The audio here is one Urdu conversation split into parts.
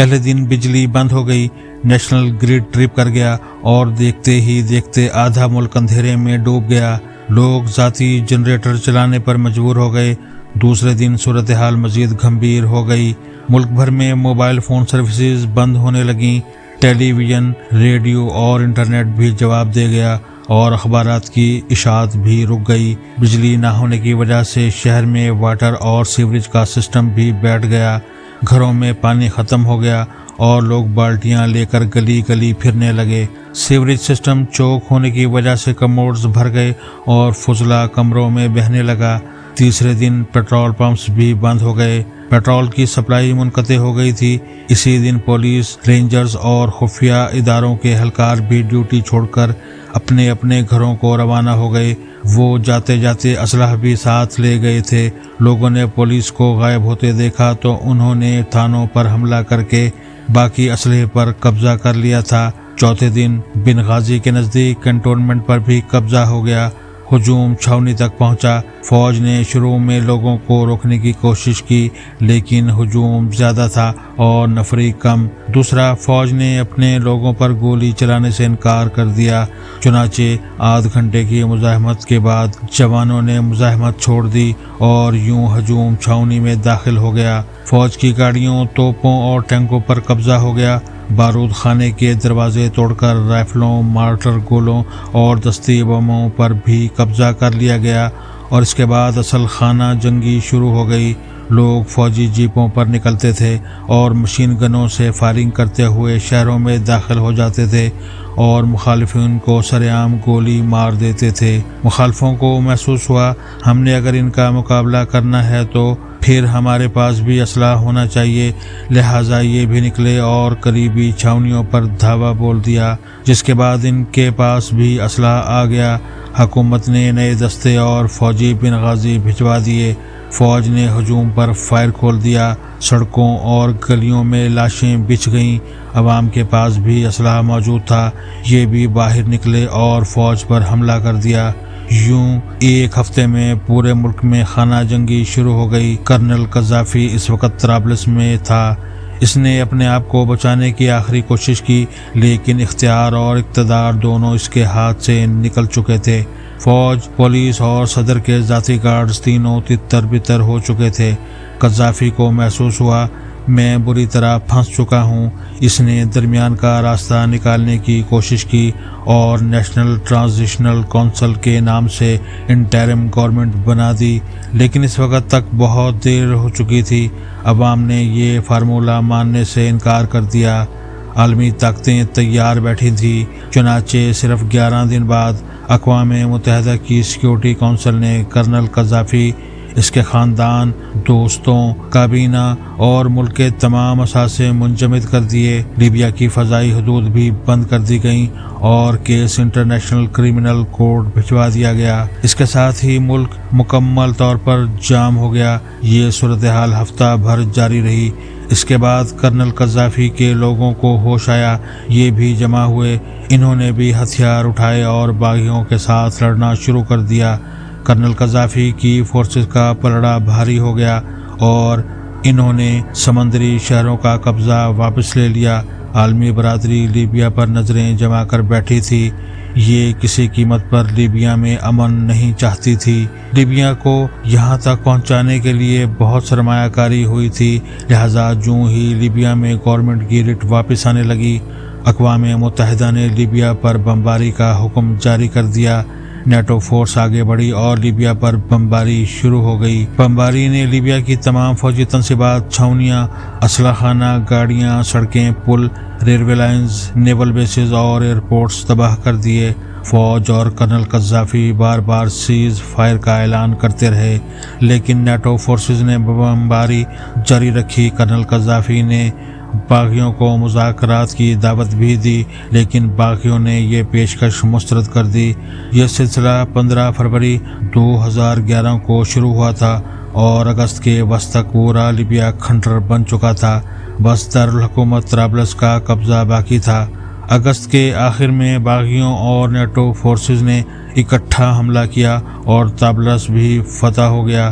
پہلے دن بجلی بند ہو گئی، نیشنل گریڈ ٹرپ کر گیا اور دیکھتے ہی دیکھتے آدھا ملک اندھیرے میں ڈوب گیا۔ لوگ ذاتی جنریٹر چلانے پر مجبور ہو گئے۔ دوسرے دن صورتحال مزید گھمبیر ہو گئی۔ ملک بھر میں موبائل فون سروسز بند ہونے لگیں، ٹیلی ویژن، ریڈیو اور انٹرنیٹ بھی جواب دے گیا اور اخبارات کی اشاعت بھی رک گئی۔ بجلی نہ ہونے کی وجہ سے شہر میں واٹر اور سیوریج کا سسٹم بھی بیٹھ گیا۔ گھروں میں پانی ختم ہو گیا اور لوگ بالٹیاں لے کر گلی گلی پھرنے لگے۔ سیوریج سسٹم چوک ہونے کی وجہ سے کموڈز بھر گئے اور فضلہ کمروں میں بہنے لگا۔ تیسرے دن پیٹرول پمپس بھی بند ہو گئے، پیٹرول کی سپلائی منقطع ہو گئی تھی۔ اسی دن پولیس، رینجرز اور خفیہ اداروں کے اہلکار بھی ڈیوٹی چھوڑ کر اپنے اپنے گھروں کو روانہ ہو گئے۔ وہ جاتے جاتے اسلحہ بھی ساتھ لے گئے تھے۔ لوگوں نے پولیس کو غائب ہوتے دیکھا تو انہوں نے تھانوں پر حملہ کر کے باقی اسلحے پر قبضہ کر لیا تھا۔ چوتھے دن بنغازی کے نزدیک کنٹونمنٹ پر بھی قبضہ ہو گیا۔ ہجوم چھاؤنی تک پہنچا۔ فوج نے شروع میں لوگوں کو روکنے کی کوشش کی، لیکن ہجوم زیادہ تھا اور نفری کم۔ دوسرا، فوج نے اپنے لوگوں پر گولی چلانے سے انکار کر دیا۔ چنانچہ آدھ گھنٹے کی مزاحمت کے بعد جوانوں نے مزاحمت چھوڑ دی اور یوں ہجوم چھاؤنی میں داخل ہو گیا۔ فوج کی گاڑیوں، توپوں اور ٹینکوں پر قبضہ ہو گیا۔ بارود خانے کے دروازے توڑ کر رائفلوں، مارٹر گولوں اور دستی بموں پر بھی قبضہ کر لیا گیا اور اس کے بعد اصل خانہ جنگی شروع ہو گئی۔ لوگ فوجی جیپوں پر نکلتے تھے اور مشین گنوں سے فائرنگ کرتے ہوئے شہروں میں داخل ہو جاتے تھے اور مخالفین کو سرعام گولی مار دیتے تھے۔ مخالفوں کو محسوس ہوا ہم نے اگر ان کا مقابلہ کرنا ہے تو پھر ہمارے پاس بھی اسلحہ ہونا چاہیے، لہٰذا یہ بھی نکلے اور قریبی چھاؤنیوں پر دھاوا بول دیا، جس کے بعد ان کے پاس بھی اسلحہ آ گیا۔ حکومت نے نئے دستے اور فوجی بنغازی بھجوا دیے۔ فوج نے ہجوم پر فائر کھول دیا۔ سڑکوں اور گلیوں میں لاشیں بچھ گئیں۔ عوام کے پاس بھی اسلحہ موجود تھا، یہ بھی باہر نکلے اور فوج پر حملہ کر دیا۔ یوں ایک ہفتے میں پورے ملک میں خانہ جنگی شروع ہو گئی۔ کرنل قذافی اس وقت طرابلس میں تھا۔ اس نے اپنے آپ کو بچانے کی آخری کوشش کی، لیکن اختیار اور اقتدار دونوں اس کے ہاتھ سے نکل چکے تھے۔ فوج، پولیس اور صدر کے ذاتی گارڈز تینوں تتر بتر ہو چکے تھے۔ قذافی کو محسوس ہوا میں بری طرح پھنس چکا ہوں۔ اس نے درمیان کا راستہ نکالنے کی کوشش کی اور نیشنل ٹرانزیشنل کونسل کے نام سے انٹرم گورنمنٹ بنا دی، لیکن اس وقت تک بہت دیر ہو چکی تھی۔ عوام نے یہ فارمولہ ماننے سے انکار کر دیا۔ عالمی طاقتیں تیار بیٹھی تھیں۔ چنانچہ صرف 11 دن بعد اقوام متحدہ کی سیکیورٹی کونسل نے کرنل قذافی، اس کے خاندان، دوستوں، کابینہ اور ملک کے تمام اثاثے منجمد کر دیے۔ لیبیا کی فضائی حدود بھی بند کر دی گئیں اور کیس انٹرنیشنل کرمنل کورٹ بھجوا دیا گیا۔ اس کے ساتھ ہی ملک مکمل طور پر جام ہو گیا۔ یہ صورتحال ہفتہ بھر جاری رہی۔ اس کے بعد کرنل قذافی کے لوگوں کو ہوش آیا، یہ بھی جمع ہوئے۔ انہوں نے بھی ہتھیار اٹھائے اور باغیوں کے ساتھ لڑنا شروع کر دیا۔ کرنل قذافی کی فورسز کا پلڑا بھاری ہو گیا اور انہوں نے سمندری شہروں کا قبضہ واپس لے لیا۔ عالمی برادری لیبیا پر نظریں جما کر بیٹھی تھی۔ یہ کسی قیمت پر لیبیا میں امن نہیں چاہتی تھی۔ لیبیا کو یہاں تک پہنچانے کے لیے بہت سرمایہ کاری ہوئی تھی، لہٰذا جوں ہی لیبیا میں گورنمنٹ کی ریٹ واپس آنے لگی، اقوام متحدہ نے لیبیا پر بمباری کا حکم جاری کر دیا۔ نیٹو فورس آگے بڑھی اور لیبیا پر بمباری شروع ہو گئی۔ بمباری نے لیبیا کی تمام فوجی تنصیبات، چھاؤنیاں، اسلحہ خانہ، گاڑیاں، سڑکیں، پل، ریلوے لائنز، نیول بیسز اور ایئرپورٹس تباہ کر دیے۔ فوج اور کرنل قذافی بار بار سیز فائر کا اعلان کرتے رہے، لیکن نیٹو فورسز نے بمباری جاری رکھی۔ کرنل قذافی نے باغیوں کو مذاکرات کی دعوت بھی دی، لیکن باغیوں نے یہ پیشکش مسترد کر دی۔ یہ سلسلہ 15 فروری 2011 کو شروع ہوا تھا اور اگست کے وسط تک پورا لیبیا کھنڈر بن چکا تھا۔ بس دارالحکومت طرابلس کا قبضہ باقی تھا۔ اگست کے آخر میں باغیوں اور نیٹو فورسز نے اکٹھا حملہ کیا اور طرابلس بھی فتح ہو گیا۔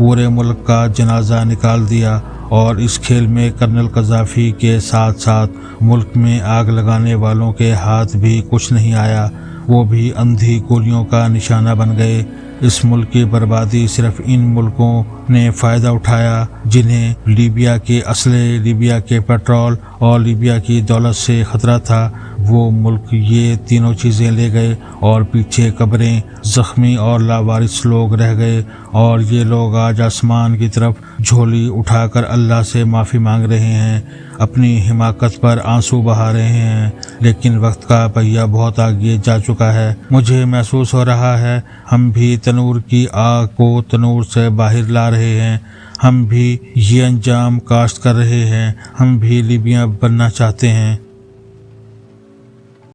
پورے ملک کا جنازہ نکال دیا، اور اس کھیل میں کرنل قذافی کے ساتھ ساتھ ملک میں آگ لگانے والوں کے ہاتھ بھی کچھ نہیں آیا، وہ بھی اندھی گولیوں کا نشانہ بن گئے۔ اس ملک کی بربادی صرف ان ملکوں نے فائدہ اٹھایا جنہیں لیبیا کے اسلحے، لیبیا کے پیٹرول اور لیبیا کی دولت سے خطرہ تھا۔ وہ ملک یہ تینوں چیزیں لے گئے اور پیچھے قبریں، زخمی اور لاوارث لوگ رہ گئے، اور یہ لوگ آج آسمان کی طرف جھولی اٹھا کر اللہ سے معافی مانگ رہے ہیں، اپنی حماقت پر آنسو بہا رہے ہیں۔ لیکن وقت کا پہیہ بہت آگے جا چکا ہے۔ مجھے محسوس ہو رہا ہے ہم بھی تنور کی آگ کو تنور سے باہر لا رہے ہیں، ہم بھی یہ انجام کاشت کر رہے ہیں، ہم بھی لیبیا بننا چاہتے ہیں۔